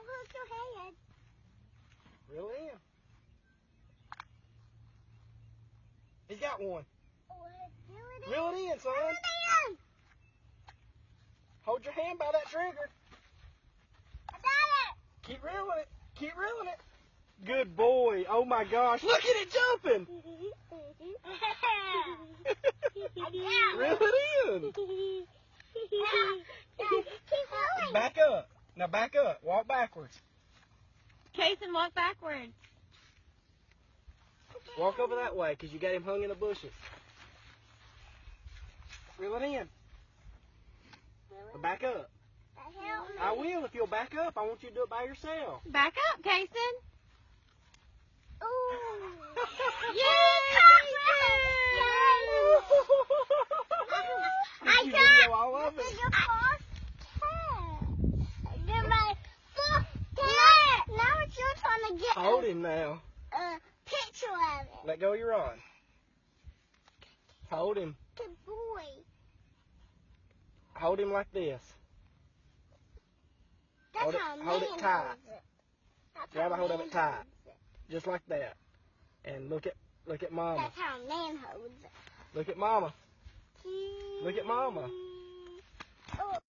hook your head. Reel it in. He's got one. Reel it in, son. Reel it in. Hold your hand by that trigger. I got it. Keep reeling it. Keep reeling it. Good boy. Oh my gosh. Look at it jumping. Reel it in. Keep going. Back up. Now back up. Walk backwards. Kason, walk backwards. Walk over that way because you got him hung in the bushes. Reel it in. Back up. I will if you'll back up. I want you to do it by yourself. Back up, Kason. Ooh. Yay, I You got video all of this it. is your first test. You're my first test. Now it's your turn to get Hold him now. a picture of it. Let go of your rod. Hold him. Good boy. Hold him like this. That's Hold it- how a hold it man tight. holds it. That's Grab how a hold of man it tight. holds it. Just like that. And look at mama. That's how a man holds it. Look at mama. Look at mama.